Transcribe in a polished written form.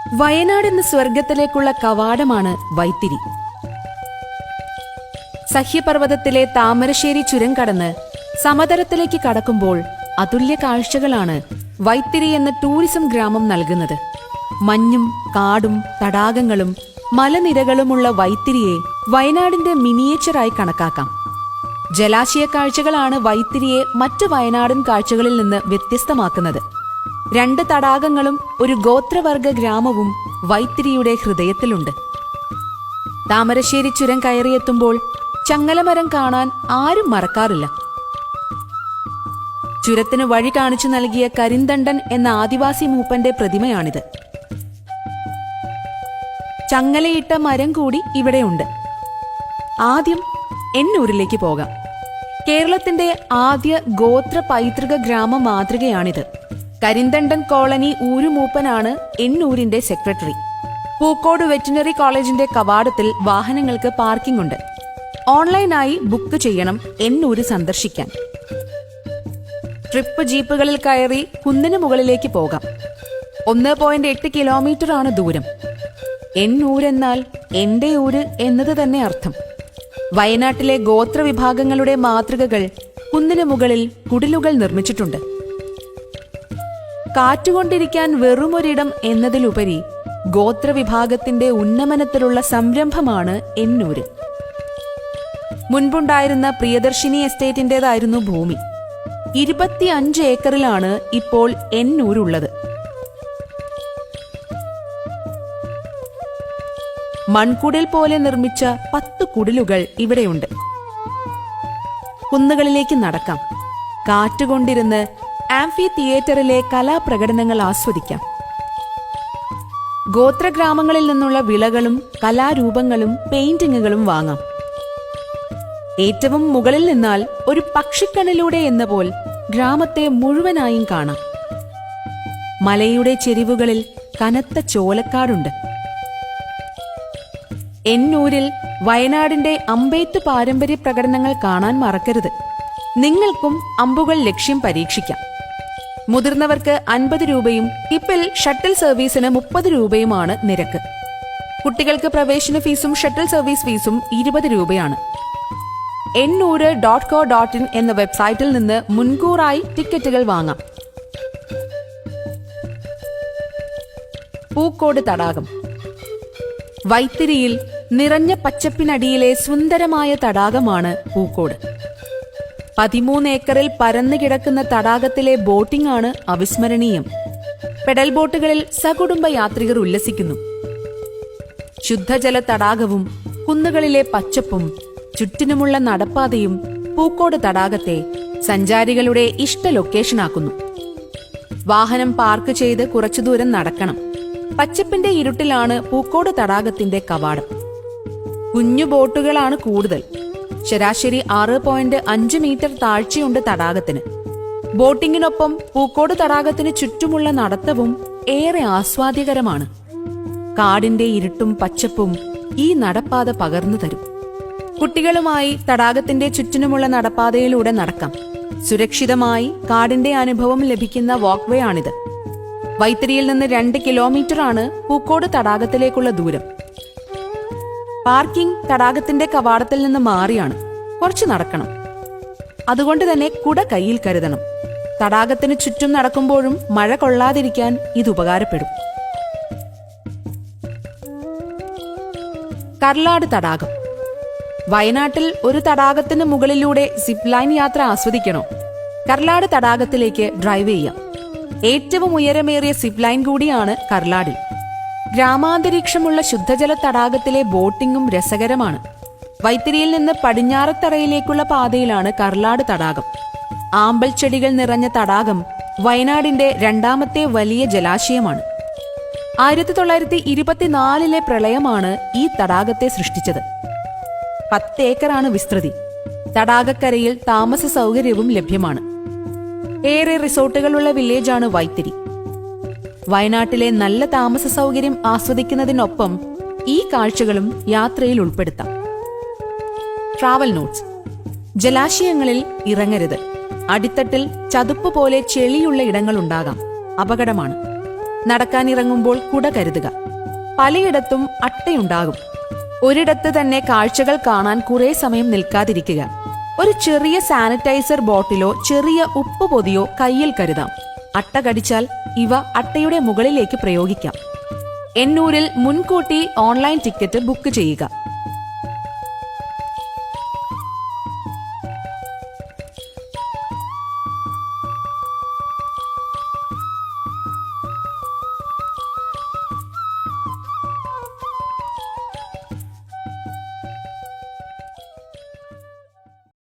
വയനാട് എന്ന സ്വർഗത്തിലേക്കുള്ള കവാടമാണ് വൈത്തിരി. സഹ്യപർവ്വതത്തിലെ താമരശ്ശേരി ചുരം കടന്ന് സമതലത്തിലേക്ക് കടക്കുമ്പോൾ അതുല്യ കാഴ്ചകളാണ് വൈത്തിരി എന്ന ടൂറിസം ഗ്രാമം നൽകുന്നത്. മഞ്ഞും കാടും തടാകങ്ങളും മലനിരകളുമുള്ള വൈത്തിരിയെ വയനാടിന്റെ മിനിയേച്ചറായി കണക്കാക്കാം. ജലാശയ കാഴ്ചകളാണ് വൈത്തിരിയെ മറ്റു വയനാടൻ കാഴ്ചകളിൽ നിന്ന് വ്യത്യസ്തമാക്കുന്നത്. 2 തടാകങ്ങളും ഒരു ഗോത്രവർഗ ഗ്രാമവും വൈത്തിരിയുടെ ഹൃദയത്തിലുണ്ട്. താമരശ്ശേരി ചുരം കയറിയെത്തുമ്പോൾ ചങ്ങലമരം കാണാൻ ആരും മറക്കാറില്ല. ചുരത്തിന് വഴി കാണിച്ചു നൽകിയ കരിന്തണ്ടൻ എന്ന ആദിവാസി മൂപ്പന്റെ പ്രതിമയാണിത്. ചങ്ങലയിട്ട മരം കൂടി ഇവിടെയുണ്ട്. ആദ്യം എന്നൂരിലേക്ക് പോകാം. കേരളത്തിന്റെ ആദ്യ ഗോത്ര പൈതൃക ഗ്രാമ മാതൃകയാണിത്. കരിന്തണ്ടൻ കോളനി ഊരുമൂപ്പനാണ് എന്നൂരിന്റെ സെക്രട്ടറി. പൂക്കോട് വെറ്റിനറി കോളേജിന്റെ കവാടത്തിൽ വാഹനങ്ങൾക്ക് പാർക്കിംഗ് ഉണ്ട്. ഓൺലൈനായി ബുക്ക് ചെയ്യണം എന്നൂര് സന്ദർശിക്കാൻ. ട്രിപ്പ് ജീപ്പുകളിൽ കയറി കുന്നിന് മുകളിലേക്ക് പോകാം. 1.8 കിലോമീറ്ററാണ് ദൂരം. എന്നൂരെന്നാൽ എന്റെ ഊര് എന്നത് തന്നെ അർത്ഥം. വയനാട്ടിലെ ഗോത്രവിഭാഗങ്ങളുടെ മാതൃകകൾ കുന്നിന് മുകളിൽ കുടിലുകൾ നിർമ്മിച്ചിട്ടുണ്ട്. കാറ്റുകൊണ്ടിരിക്കാൻ വെറുമൊരിടം എന്നതിലുപരി ഗോത്രവിഭാഗത്തിന്റെ ഉന്നമനത്തിലുള്ള സംരംഭമാണ് എന്നൂര്. മുൻപുണ്ടായിരുന്ന പ്രിയദർശിനി എസ്റ്റേറ്റിന്റേതായിരുന്നു ഭൂമി. 25 ഏക്കറിലാണ് ഇപ്പോൾ എന്നൂരുള്ളത്. മൺകുടിൽ പോലെ നിർമ്മിച്ച 10 കുടിലുകൾ ഇവിടെയുണ്ട്. കുന്നുകളിലേക്ക് നടക്കാം. കാറ്റുകൊണ്ടിരുന്ന് ആംഫി തിയേറ്ററിലെ കലാപ്രകടനങ്ങൾ ആസ്വദിക്കാം. ഗോത്രഗ്രാമങ്ങളിൽ നിന്നുള്ള വിളകളും കലാരൂപങ്ങളും പെയിന്റിങ്ങുകളും വാങ്ങാം. ഏറ്റവും മുകളിൽ നിന്നാൽ ഒരു പക്ഷിക്കണ്ണിലൂടെ എന്നപോൽ ഗ്രാമത്തെ മുഴുവനായും കാണാം. മലയുടെ ചെരിവുകളിൽ കനത്ത ചോലക്കാടുണ്ട്. എന്നൂരിൽ വയനാടിന്റെ അമ്പെയ്ത്ത് പാരമ്പര്യ പ്രകടനങ്ങൾ കാണാൻ മറക്കരുത്. നിങ്ങൾക്കും അമ്പുകൾ ലക്ഷ്യം പരീക്ഷിക്കാം. മുതിർന്നവർക്ക് 50 രൂപയും ടിപ്പിൽ ഷട്ടിൽ സർവീസിന് 30 രൂപയുമാണ് നിരക്ക്. കുട്ടികൾക്ക് പ്രവേശന ഫീസും ഷട്ടിൽ സർവീസ് ഫീസും 20 രൂപയാണ്. ennooru.co.in എന്ന വെബ്സൈറ്റിൽ നിന്ന് മുൻകൂറായി ടിക്കറ്റുകൾ വാങ്ങാം. പൂക്കോട് തടാകം. വൈത്തിരിയിൽ നിറഞ്ഞ പച്ചപ്പിനടിയിലെ സുന്ദരമായ തടാകമാണ് പൂക്കോട്. 13 ഏക്കറിൽ പരന്നു കിടക്കുന്ന തടാകത്തിലെ ബോട്ടിംഗ് ആണ് അവിസ്മരണീയം. പെഡൽ ബോട്ടുകളിൽ സകുടുംബ യാത്രികർ ഉല്ലസിക്കുന്നു. ശുദ്ധജല തടാകവും കുന്നുകളിലെ പച്ചപ്പും ചുറ്റിനുമുള്ള നടപ്പാതയും പൂക്കോട് തടാകത്തെ സഞ്ചാരികളുടെ ഇഷ്ട ലൊക്കേഷനാക്കുന്നു. വാഹനം പാർക്ക് ചെയ്ത് കുറച്ചു ദൂരം നടക്കണം. പച്ചപ്പിന്റെ ഇരുട്ടിലാണ് പൂക്കോട് തടാകത്തിന്റെ കവാടം. കുഞ്ഞു ബോട്ടുകളാണ് കൂടുതൽ. ശരാശരി 6.5 മീറ്റർ താഴ്ചയുണ്ട് തടാകത്തിന്. ബോട്ടിങ്ങിനൊപ്പം പൂക്കോട് തടാകത്തിന് ചുറ്റുമുള്ള നടത്തവും ഏറെ ആസ്വാദ്യകരമാണ്. കാടിന്റെ ഇരുട്ടും പച്ചപ്പും ഈ നടപ്പാത പകർന്നു തരും. കുട്ടികളുമായി തടാകത്തിന്റെ ചുറ്റിനുമുള്ള നടപ്പാതയിലൂടെ നടക്കാം. സുരക്ഷിതമായി കാടിന്റെ അനുഭവം ലഭിക്കുന്ന വാക്ക്വേ ആണിത്. വൈത്തിരിയിൽ നിന്ന് 2 കിലോമീറ്ററാണ് പൂക്കോട് തടാകത്തിലേക്കുള്ള ദൂരം. പാർക്കിംഗ് തടാകത്തിന്റെ കവാടത്തിൽ നിന്ന് മാറിയാണ്. കുറച്ച് നടക്കണം. അതുകൊണ്ട് തന്നെ കുട കയ്യിൽ കരുതണം. തടാകത്തിന് ചുറ്റും നടക്കുമ്പോഴും മഴ കൊള്ളാതിരിക്കാൻ ഇത് ഉപകാരപ്പെടും. കർലാട് തടാകം. വയനാട്ടിൽ ഒരു തടാകത്തിന് മുകളിലൂടെ സിപ്പ് ലൈൻ യാത്ര ആസ്വദിക്കണോ? കർലാട് തടാകത്തിലേക്ക് ഡ്രൈവ് ചെയ്യാം. ഏറ്റവും ഉയരമേറിയ സിപ്പ് ലൈൻ കൂടിയാണ് കർലാടിൽ. ഗ്രാമാന്തരീക്ഷമുള്ള ശുദ്ധജല തടാകത്തിലെ ബോട്ടിംഗും രസകരമാണ്. വൈത്തിരിയിൽ നിന്ന് പടിഞ്ഞാറത്തറയിലേക്കുള്ള പാതയിലാണ് കർലാട് തടാകം. ആമ്പൽ ചെടികൾ നിറഞ്ഞ തടാകം വയനാടിന്റെ 2ാമത്തെ വലിയ ജലാശയമാണ്. 1924 പ്രളയമാണ് ഈ തടാകത്തെ സൃഷ്ടിച്ചത്. 10 ഏക്കറാണ് വിസ്തൃതി. തടാകക്കരയിൽ താമസ സൗകര്യവും ലഭ്യമാണ്. ഏറെ റിസോർട്ടുകളുള്ള വില്ലേജാണ് വൈത്തിരി. വയനാട്ടിലെ നല്ല താമസ സൗകര്യം ആസ്വദിക്കുന്നതിനൊപ്പം ഈ കാഴ്ചകളും യാത്രയിൽ ഉൾപ്പെടുത്താം. Travel notes. ജലാശയങ്ങളിൽ ഇറങ്ങരുത്. അടിത്തട്ടിൽ ചതുപ്പ് പോലെ ചെളിയുള്ള ഇടങ്ങളുണ്ടാകാം. അപകടമാണ്. നടക്കാനിറങ്ങുമ്പോൾ കുട കരുതുക. പലയിടത്തും അട്ടയുണ്ടാകും. ഒരിടത്ത് തന്നെ കാഴ്ചകൾ കാണാൻ കുറെ സമയം നിൽക്കാതിരിക്കുക. ഒരു ചെറിയ സാനിറ്റൈസർ ബോട്ടിലോ ചെറിയ ഉപ്പ് പൊതിയോ കയ്യിൽ കരുതാം. അട്ട കടിച്ചാൽ ഇവ അട്ടയുടെ മുകളിലേക്ക് പ്രയോഗിക്കാം. എന്നൂരിൽ മുൻകൂട്ടി ഓൺലൈൻ ടിക്കറ്റ് ബുക്ക് ചെയ്യുക.